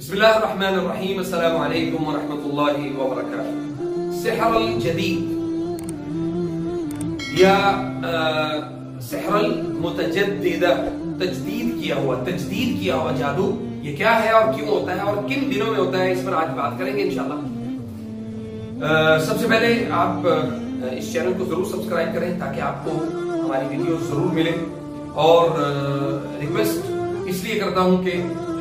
بسم الله الرحمن الرحيم. السلام عليكم ورحمة الله وبركاته. سحر الجديد یا سحر المتجددہ، تجدید کیا ہوا جادو، یہ کیا ہے اور کیوں ہوتا ہے اور کن دنوں میں ہوتا ہے، اس پر آج بات کریں گے انشاءاللہ۔ سب سے پہلے آپ اس چینل کو ضرور سبسکرائب کریں تاکہ آپ کو ہماری ویڈیو ضرور ملے، اور ریکویسٹ اس لیے کرتا ہوں کہ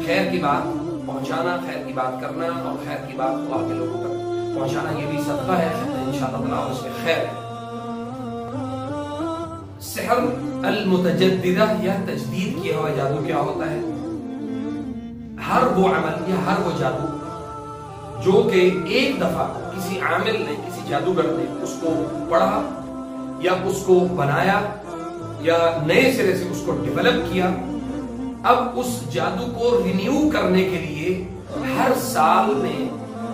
خیر کی بات پہنچانا، خیر کی بات کرنا اور خیر کی بات کو آگے لوگوں تک پہنچانا یہ بھی صدقہ ہے انشاءاللہ تعالی، اس میں خیر ہے۔ سحر المتجددہ یا تجدید کیا ہوا جادو کیا ہوتا ہے؟ ہر وہ عمل یا ہر وہ جادو جو کہ ایک دفعہ کسی عامل نے، کسی جادوگر نے اس کو پڑھا یا اس کو بنایا یا نئے سرے سے اس کو ڈیولپ کیا، اب اس جادو کو رینیو کرنے کے لیے ہر سال میں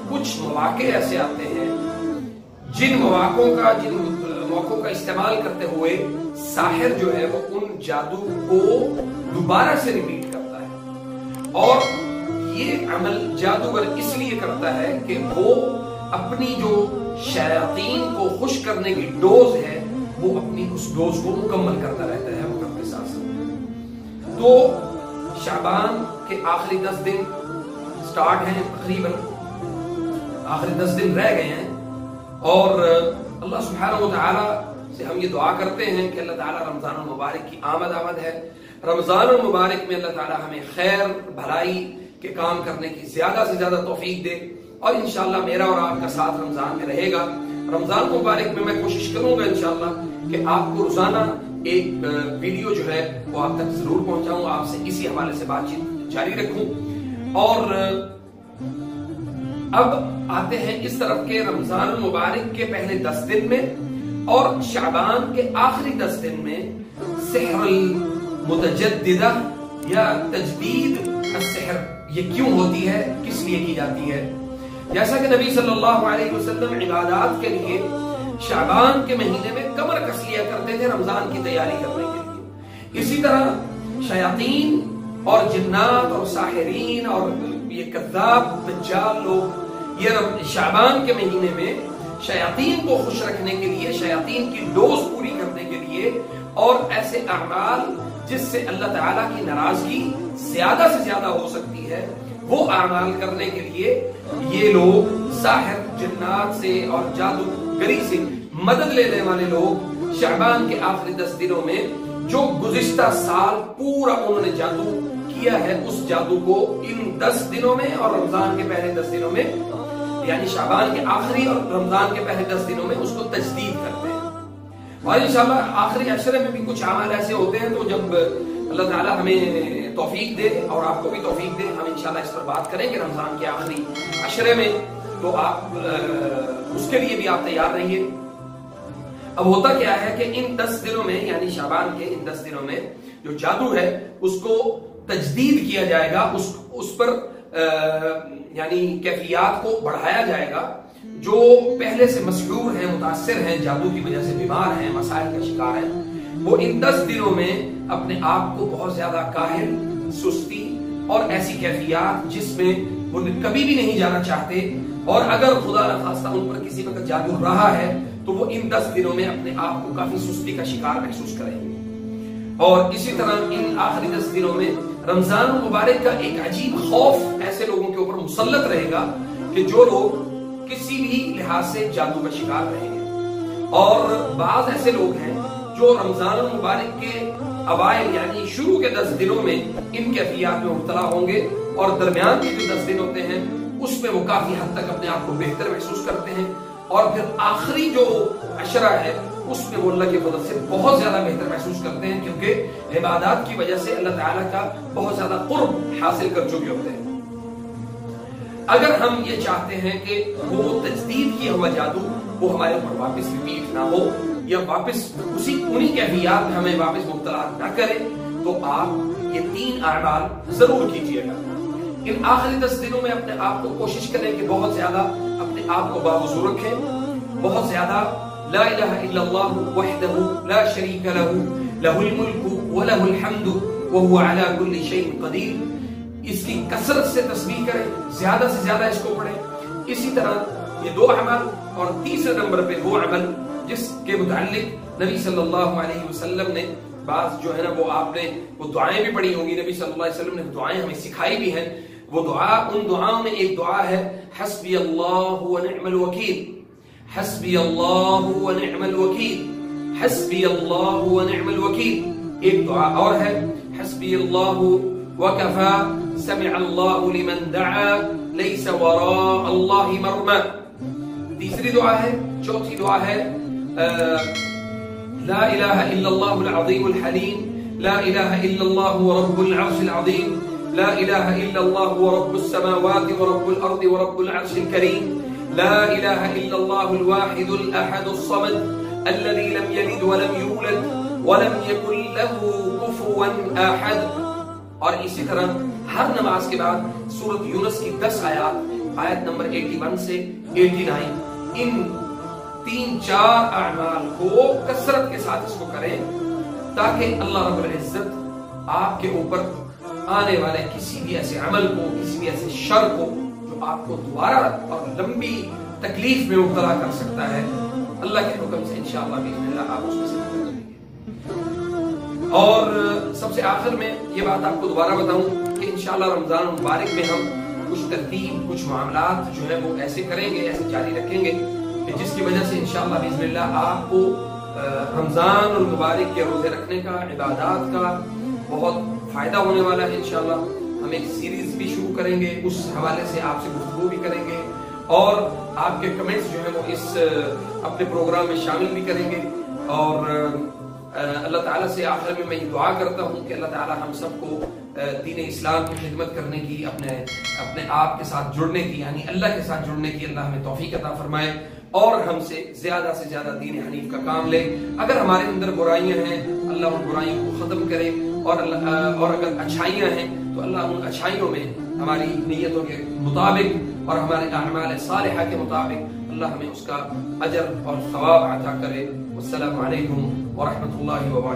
کچھ مواقع ایسے آتے ہیں جن مواقعوں کا استعمال کرتے ہوئے ساحر جو ہے وہ ان جادو کو دوبارہ سے ریپیٹ کرتا ہے، اور یہ عمل جادوگر اس لیے کرتا ہے کہ وہ اپنی جو شیاطین کو خوش کرنے کی ڈوز ہے وہ اپنی اس ڈوز کو مکمل کرتا رہتا ہے وقت کے ساتھ ساتھ۔ تو شعبان کے آخری 10 دن سٹارٹ ہیں، تقریباً آخری 10 دن رہ گئے ہیں، اور اللہ سبحانہ و تعالی سے ہم یہ دعا کرتے ہیں کہ اللہ تعالی رمضان المبارک کی آمد ہے، رمضان المبارک میں اللہ تعالی ہمیں خیر بھلائی کے کام کرنے کی زیادہ سے زیادہ توفیق دے، اور انشاءاللہ میرا اور آپ کا ساتھ رمضان میں رہے گا۔ رمضان مبارک میں میں کوشش کروں گا انشاءاللہ کہ آپ کو روزانہ ایک ویڈیو جو ہے وہ آپ تک ضرور پہنچاؤں، آپ سے اسی حوالے سے بات چیت جاری رکھوں۔ اور اب آتے ہیں اس طرف کے رمضان المبارک کے پہلے 10 دن میں اور شعبان کے آخری 10 دن میں سحر المتجددہ یا تجدید السحر یہ کیوں ہوتی ہے، کس لیے کی جاتی ہے؟ جیسا کہ نبی صلی اللہ علیہ وسلم عبادات کے لیے شعبان کے مہینے میں کمر کس لیا کرتے تھے رمضان کی تیاری کرنے کے لیے، اسی طرح شیاطین اور جنات اور ساحرین اور یہ کذاب دجال لوگ یہ شعبان کے مہینے میں شیاطین کو خوش رکھنے کے لیے، شیاطین کی ڈوز پوری کرنے کے لیے اور ایسے اعمال جس سے اللہ تعالیٰ کی ناراضگی زیادہ سے زیادہ ہو سکتی ہے وہ اعمال کرنے کے لیے یہ لوگ ساحر، جنات سے اور جادوگری سے مدد لینے والے لوگ شعبان کے آخری 10 دنوں میں جو گزشتہ سال پورا انہوں نے جادو کیا ہے اس جادو کو ان 10 دنوں میں اور رمضان کے پہلے 10 دنوں میں، یعنی شعبان کے آخری اور رمضان کے پہلے 10 دنوں میں اس کو تجدید کرتے ہیں۔ اور انشاءاللہ آخری عشرے میں بھی کچھ اعمال ایسے ہوتے ہیں تو جب اللہ تعالیٰ ہمیں توفیق دے اور آپ کو بھی توفیق دے ہم انشاءاللہ اس پر بات کریں گے رمضان کے آخری عشرے میں، تو آپ اس کے لیے بھی آپ تیار رہیے۔ اب ہوتا کیا ہے کہ ان 10 دنوں میں یعنی شعبان کے ان 10 دنوں میں جو جادو ہے اس کو تجدید کیا جائے گا، اس پر یعنی کیفیات کو بڑھایا جائے گا۔ جو پہلے سے مسحور ہیں، متاثر ہیں، جادو کی وجہ سے بیمار ہیں، مسائل کا شکار ہیں، وہ ان 10 دنوں میں اپنے آپ کو بہت زیادہ کاہل، سستی اور ایسی کیفیات جس میں وہ کبھی بھی نہیں جانا چاہتے، اور اگر خدا نخواستہ ان پر کسی وقت جادو رہا ہے تو وہ ان 10 دنوں میں اپنے آپ کو کافی سستی کا شکار محسوس کریں گے۔ اور اسی طرح ان آخری 10 دنوں میں رمضان المبارک کا ایک عجیب خوف ایسے لوگوں کے اوپر مسلط رہے گا کہ جو لوگ کسی بھی لحاظ سے جادو کا شکار رہیں گے، اور بعض ایسے لوگ ہیں جو رمضان المبارک کے اوائل یعنی شروع کے 10 دنوں میں ان کیفیات میں مبتلا ہوں گے، اور درمیان کے جو 10 دن ہوتے ہیں اس میں وہ کافی حد تک اپنے آپ کو بہتر محسوس کرتے ہیں، اور پھر آخری جو عشرہ ہے اس میں وہ اللہ کے فضل سے بہت زیادہ بہتر محسوس کرتے ہیں، کیونکہ عبادات کی وجہ سے اللہ تعالیٰ کا بہت زیادہ قرب حاصل کر چکے ہوتے ہیں۔ اگر ہم یہ چاہتے ہیں کہ وہ تجدید کیا ہوا جادو وہ ہمارے اوپر واپس ریپیٹ نہ ہو یا واپس انہی کیفیات میں ہمیں واپس مبتلا نہ کرے، تو آپ یہ 3 اعمال ضرور کیجیے گا۔ ان آخری 10 دنوں میں اپنے آپ کو کوشش کریں کہ بہت زیادہ اپنے آپ کو باوضو رکھیں، بہت زیادہ لا الہ الا اللہ وحدہ لا شریک لہ لہ الملک ولہ الحمد وهو على كل شيء قدیر اس کی کثرت سے تسبیح کریں، زیادہ سے زیادہ اس کو پڑھیں۔ اسی طرح یہ دو عمل، اور تیسرے نمبر پہ وہ عمل جس کے متعلق نبی صلی اللہ علیہ وسلم نے بعض جو ہے نا وہ آپ نے وہ دعائیں بھی پڑھی ہوں گی، نبی صلی اللہ علیہ وسلم نے دعائیں ہمیں سکھائی بھی ہیں۔ وہ دعا، ان دعاؤں میں ایک دعا ہے حسبی اللہ و نعم الوکیل، حسبی اللہ و نعم الوکیل، حسبی اللہ و نعم الوکیل۔ ایک دعا اور ہے حسبی اللہ وکفا سمع اللہ لمن دعا لیس وراء اللہ مرمى۔ تیسری دعا ہے، چوتھی دعا ہے لا الہ الا اللہ العظیم الحلیم، لا الہ الا اللہ رب العرش العظیم، لا الہ الا اللہ رب السماوات ورب الارض ورب العرش الكریم، لا الہ الا اللہ الواحد الاحد الصمد الذي لم يلد ولم يولد ولم يكن له كفوا احد۔ اور اسی طرح ہر نماز کے بعد سورۃ یونس کی 10 آیات، آیت نمبر 81 سے 89، ان 3-4 اعمال کو کثرت کے ساتھ اس کو کریں تاکہ اللہ رب العزت آپ کے اوپر آنے والے کسی بھی ایسے عمل کو، کسی بھی ایسے شر کو جو آپ کو دوبارہ اور لمبی تکلیف میں مبتلا کر سکتا ہے، اللہ کے حکم سے انشاءاللہ باذن اللہ آپ اس میں سے نکل جائیں گے۔ اور سب سے آخر میں یہ بات آپ کو دوبارہ بتاؤں کہ انشاءاللہ رمضان مبارک میں ہم کچھ ترتیب، کچھ معاملات جو ہے وہ ایسے کریں گے، ایسے جاری رکھیں گے کہ جس کی وجہ سے انشاءاللہ باذن اللہ آپ کو رمضان المبارک کے روزے رکھنے کا، عبادات کا بہت فائدہ ہونے والا ہے۔ انشاءاللہ ہم ایک سیریز بھی شروع کریں گے، اس حوالے سے آپ سے گفتگو بھی کریں گے، اور آپ کے کمنٹس جو ہیں وہ اس اپنے پروگرام میں شامل بھی کریں گے۔ اور اللہ تعالیٰ سے آخر میں میں یہ دعا کرتا ہوں کہ اللہ تعالیٰ ہم سب کو دین اسلام کی خدمت کرنے کی، اپنے آپ کے ساتھ جڑنے کی، یعنی اللہ کے ساتھ جڑنے کی اللہ ہمیں توفیق عطا فرمائے، اور ہم سے زیادہ دین حنیف کا کام لے۔ اگر ہمارے اندر برائیاں ہیں اللہ ان برائیوں کو ختم کرے، اور اگر اچھائیاں ہیں تو اللہ ان اچھائیوں میں ہماری نیتوں کے مطابق اور ہمارے اعمال صالحہ کے مطابق اللہ ہمیں اس کا اجر اور ثواب عطا کرے۔ والسلام علیکم ورحمۃ اللہ وبرکاتہ۔